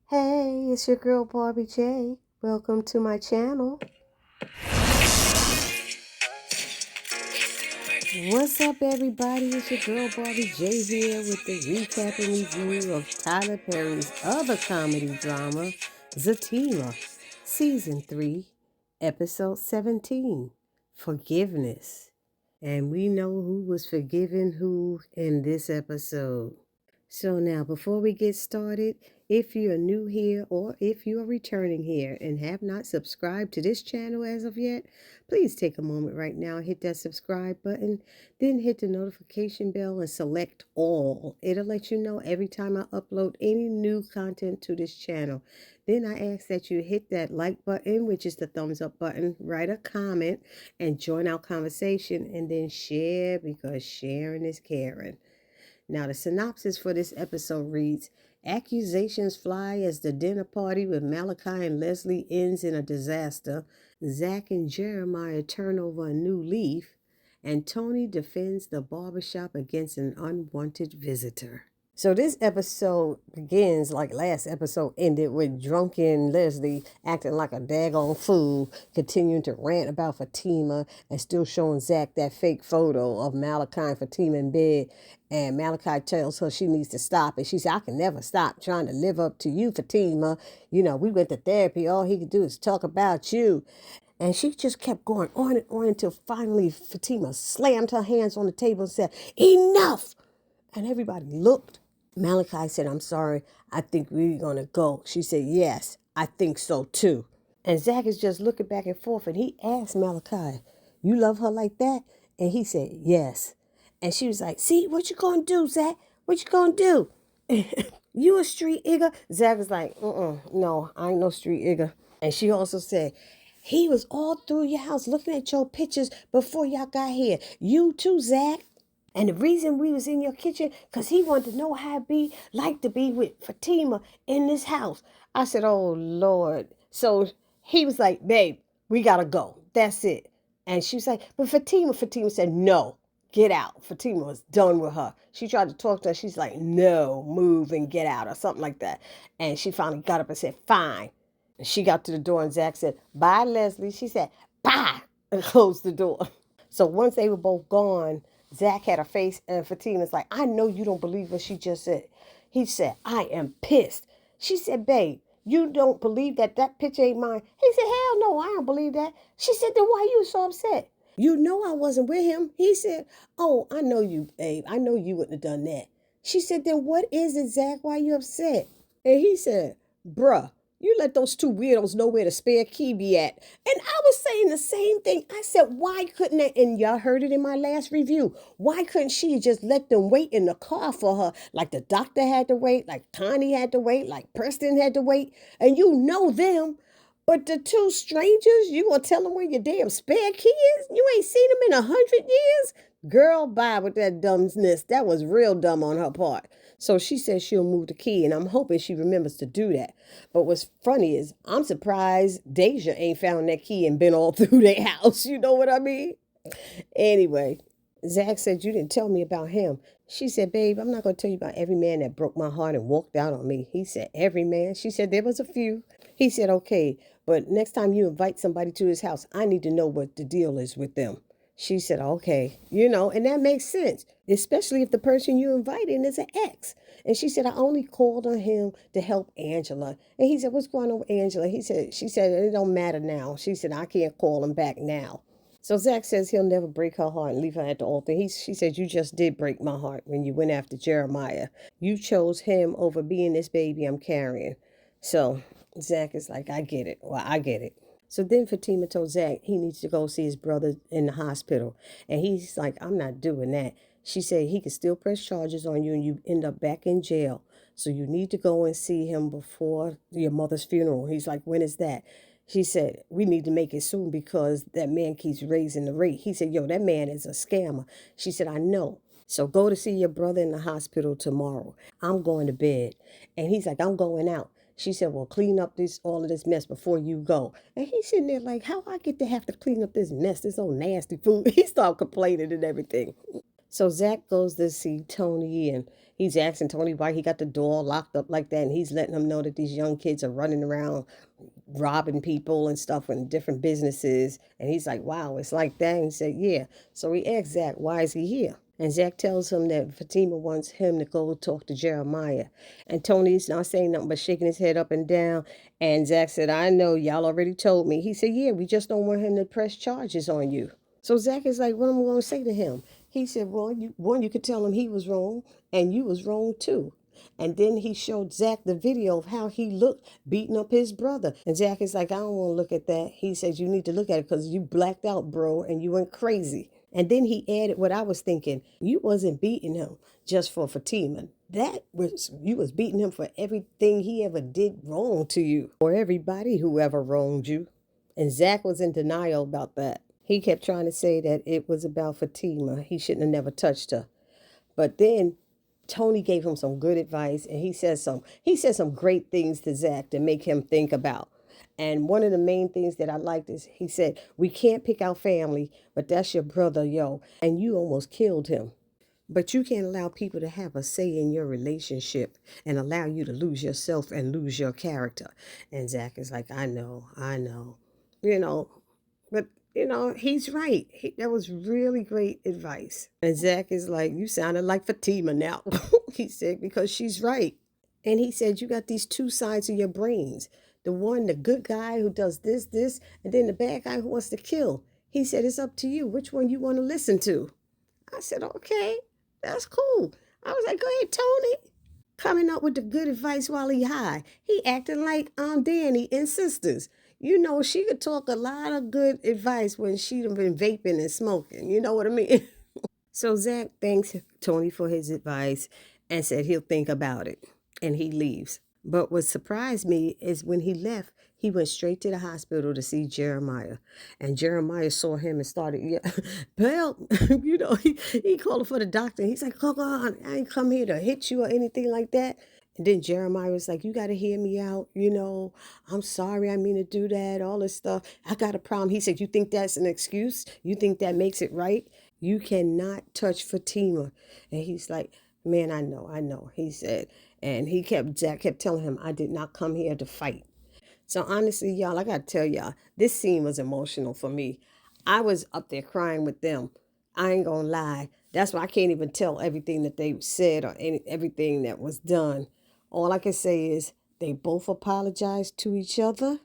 Hey, it's your girl Barbie J. Welcome to my channel. What's up, everybody? It's your girl Barbie J here with the recap and review of Tyler Perry's other comedy drama, Zatima, Season 3, Episode 17, Forgiveness. And we know who was forgiving who in this episode. So now, before we get started, if you're new here or if you are returning here and have not subscribed to this channel as of yet, please take a moment right now and hit that subscribe button, then hit the notification bell and select all. It'll let you know every time I upload any new content to this channel. Then I ask that you hit that like button, which is the thumbs up button, write a comment, and join our conversation, and then share because sharing is caring. Now, the synopsis for this episode reads, accusations fly as the dinner party with Malachi and Leslie ends in a disaster. Zack and Jeremiah turn over a new leaf. And Tony defends the barbershop against an unwanted visitor. So this episode begins like last episode ended with drunken Leslie acting like a daggone fool, continuing to rant about Fatima and still showing Zack that fake photo of Malachi and Fatima in bed. And Malachi tells her she needs to stop. And she said, I can never stop trying to live up to you, Fatima. You know, we went to therapy. All he could do is talk about you. And she just kept going on and on until finally Fatima slammed her hands on the table and said, enough. And everybody looked. Malachi said, I'm sorry, I think we're going to go. She said, yes, I think so too. And Zack is just looking back and forth, and he asked Malachi, you love her like that? And he said, yes. And she was like, see, what you going to do, Zack? What you going to do? You a street nigga? Zack was like, no, I ain't no street nigga. And she also said, he was all through your house looking at your pictures before y'all got here. You too, Zack. And the reason we was in your kitchen, because he wanted to know how it be like to be with Fatima in this house. I said, oh, Lord. So he was like, babe, we got to go. That's it. And she was like, but Fatima said, no, get out. Fatima was done with her. She tried to talk to her. She's like, no, move and get out or something like that. And she finally got up and said, fine. And she got to the door and Zack said, bye, Leslie. She said, bye, and closed the door. So once they were both gone, Zack had a face, and Fatima's like, I know you don't believe what she just said. He said, I am pissed. She said, babe, you don't believe that picture ain't mine? He said, hell no, I don't believe that. She said, then why you so upset? You know I wasn't with him. He said, oh, I know you, babe. I know you wouldn't have done that. She said, then what is it, Zack? Why you upset? And he said, bruh, you let those two weirdos know where the spare key be at. And I was saying the same thing. I said, why couldn't they, and y'all heard it in my last review, why couldn't she just let them wait in the car for her? Like the doctor had to wait, like Connie had to wait, like Preston had to wait. And you know them. But the two strangers, you gonna tell them where your damn spare key is? You ain't seen them in 100 years? Girl, bye with that dumbness. That was real dumb on her part. So she says she'll move the key, and I'm hoping she remembers to do that. But what's funny is I'm surprised Deja ain't found that key and been all through their house. You know what I mean? Anyway, Zack said, you didn't tell me about him. She said, babe, I'm not going to tell you about every man that broke my heart and walked out on me. He said, every man? She said, there was a few. He said, okay, but next time you invite somebody to his house, I need to know what the deal is with them. She said, okay, and that makes sense, especially if the person you inviting is an ex. And she said, I only called on him to help Angela. And he said, what's going on with Angela? She said, it don't matter now. She said, I can't call him back now. So Zack says he'll never break her heart and leave her at the altar. She said, you just did break my heart when you went after Jeremiah. You chose him over being this baby I'm carrying. So Zack is like, I get it. Well, I get it. So then Fatima told Zack he needs to go see his brother in the hospital. And he's like, I'm not doing that. She said he could still press charges on you and you end up back in jail. So you need to go and see him before your mother's funeral. He's like, when is that? She said, we need to make it soon because that man keeps raising the rate. He said, yo, that man is a scammer. She said, I know. So go to see your brother in the hospital tomorrow. I'm going to bed. And he's like, I'm going out. She said, well, clean up all of this mess before you go. And he's sitting there like, how I get to have to clean up this mess, this old nasty food? He started complaining and everything. So Zack goes to see Tony, and he's asking Tony why he got the door locked up like that, and he's letting him know that these young kids are running around robbing people and stuff in different businesses. And he's like, wow, it's like that. And he said, yeah. So he asked Zack, why is he here? And Zack tells him that Fatima wants him to go talk to Jeremiah. And Tony's not saying nothing but shaking his head up and down. And Zack said, I know, y'all already told me. He said, yeah, we just don't want him to press charges on you. So Zack is like, what am I going to say to him? He said, well, you could tell him he was wrong and you was wrong too. And then he showed Zack the video of how he looked beating up his brother. And Zack is like, I don't want to look at that. He says, you need to look at it because you blacked out, bro, and you went crazy. And then he added what I was thinking. You wasn't beating him just for Fatima. That was, you was beating him for everything he ever did wrong to you, or everybody who ever wronged you. And Zack was in denial about that. He kept trying to say that it was about Fatima. He shouldn't have never touched her. But then Tony gave him some good advice, and he said some great things to Zack to make him think about. And one of the main things that I liked is he said, we can't pick our family, but that's your brother, yo. And you almost killed him. But you can't allow people to have a say in your relationship and allow you to lose yourself and lose your character. And Zack is like, I know, I know. You know, but he's right. That was really great advice. And Zack is like, you sounded like Fatima now. He said, because she's right. And he said, you got these two sides of your brains. The one, the good guy who does this, and then the bad guy who wants to kill. He said, it's up to you which one you want to listen to. I said, okay, that's cool. I was like, go ahead, Tony. Coming up with the good advice while he high. He acting like Danny in Sisters. She could talk a lot of good advice when she done been vaping and smoking. You know what I mean? So Zack thanks Tony for his advice and said he'll think about it. And he leaves. But what surprised me is when he left, he went straight to the hospital to see Jeremiah. And Jeremiah saw him and started, yeah, well, he called for the doctor. He's like, come on, I ain't come here to hit you or anything like that. And then Jeremiah was like, you got to hear me out. I'm sorry. I mean to do that, all this stuff. I got a problem. He said, you think that's an excuse? You think that makes it right? You cannot touch Fatima. And he's like, man, I know. He said, and Zack kept telling him, I did not come here to fight. So honestly, y'all, I got to tell y'all, this scene was emotional for me. I was up there crying with them. I ain't going to lie. That's why I can't even tell everything that they said or everything that was done. All I can say is they both apologized to each other.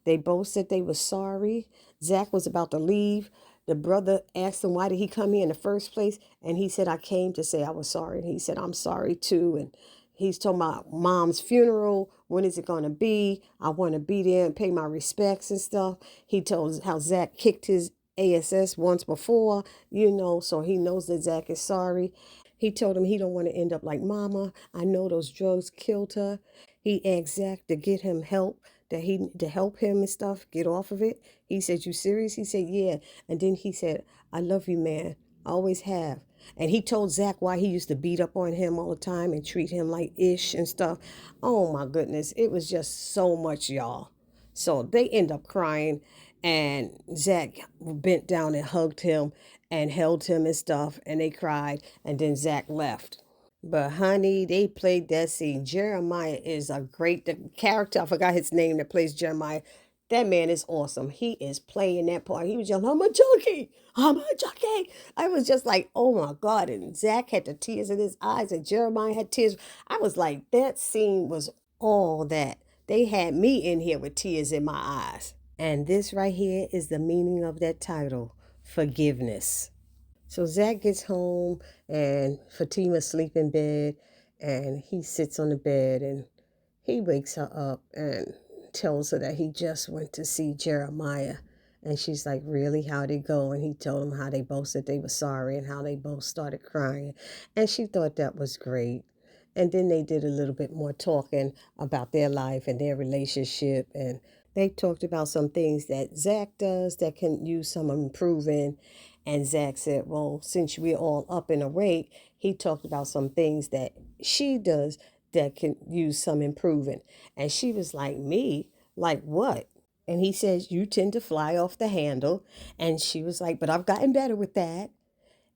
They both said they were sorry. Zack was about to leave. The brother asked him, why did he come here in the first place? And he said, I came to say I was sorry. And he said, I'm sorry too. And he's talking about mom's funeral. When is it going to be? I want to be there and pay my respects and stuff. He told how Zack kicked his ASS once before, so he knows that Zack is sorry. He told him he don't want to end up like mama. I know those drugs killed her. He asked Zack to get him help, to help him and stuff, get off of it. He said, you serious? He said, yeah. And then he said, I love you, man. I always have. And he told Zack why he used to beat up on him all the time and treat him like ish and stuff. Oh my goodness. It was just so much, y'all. So they end up crying, and Zack bent down and hugged him and held him and stuff, and they cried, and then Zack left. But honey, they played that scene. Jeremiah is a great the character. I forgot his name that plays Jeremiah. That man is awesome. He is playing that part. He was yelling, I'm a junkie. I'm a junkie. I was just like, oh my God. And Zack had the tears in his eyes and Jeremiah had tears. I was like, that scene was all that. They had me in here with tears in my eyes. And this right here is the meaning of that title, forgiveness. So Zack gets home and Fatima sleep in bed, and he sits on the bed and he wakes her up and tells her that he just went to see Jeremiah. And she's like, really? How'd it go? And he told them how they both said they were sorry and how they both started crying. And she thought that was great. And then they did a little bit more talking about their life and their relationship. And they talked about some things that Zack does that can use some improving. And Zack said, well, since we're all up and awake, he talked about some things that she does that can use some improving. And she was like, me? Like what? And he says, you tend to fly off the handle. And she was like, but I've gotten better with that.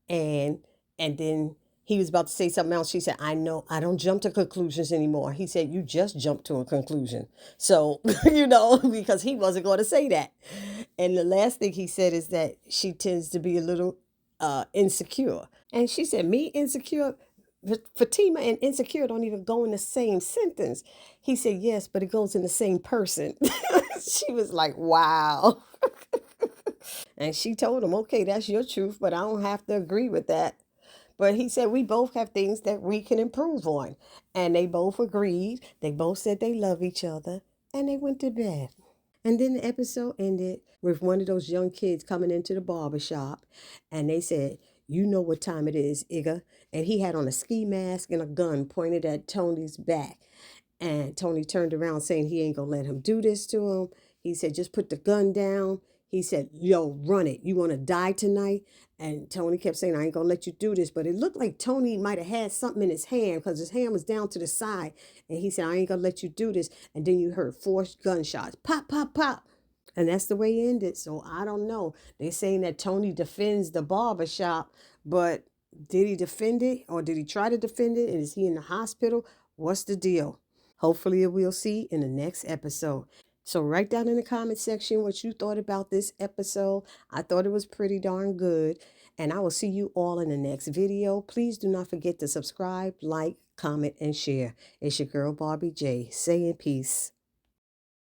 And then He was about to say something else. She said, I know, I don't jump to conclusions anymore. He said, you just jumped to a conclusion. So, because he wasn't going to say that. And the last thing he said is that she tends to be a little insecure. And she said, me insecure? Fatima and insecure don't even go in the same sentence. He said, yes, but it goes in the same person. She was like, wow. And she told him, okay, that's your truth, but I don't have to agree with that. But he said, we both have things that we can improve on. And they both agreed. They both said they love each other. And they went to bed. And then the episode ended with one of those young kids coming into the barbershop. And they said, you know what time it is, Igga. And he had on a ski mask and a gun pointed at Tony's back. And Tony turned around saying he ain't going to let him do this to him. He said, just put the gun down. He said, yo, run it. You want to die tonight? And Tony kept saying, I ain't going to let you do this. But it looked like Tony might have had something in his hand because his hand was down to the side. And he said, I ain't going to let you do this. And then you heard 4 gunshots. Pop, pop, pop. And that's the way it ended. So I don't know. They're saying that Tony defends the barber shop, but did he defend it or did he try to defend it? And is he in the hospital? What's the deal? Hopefully we'll see in the next episode. So write down in the comment section what you thought about this episode. I thought it was pretty darn good. And I will see you all in the next video. Please do not forget to subscribe, like, comment, and share. It's your girl Barbie J saying peace.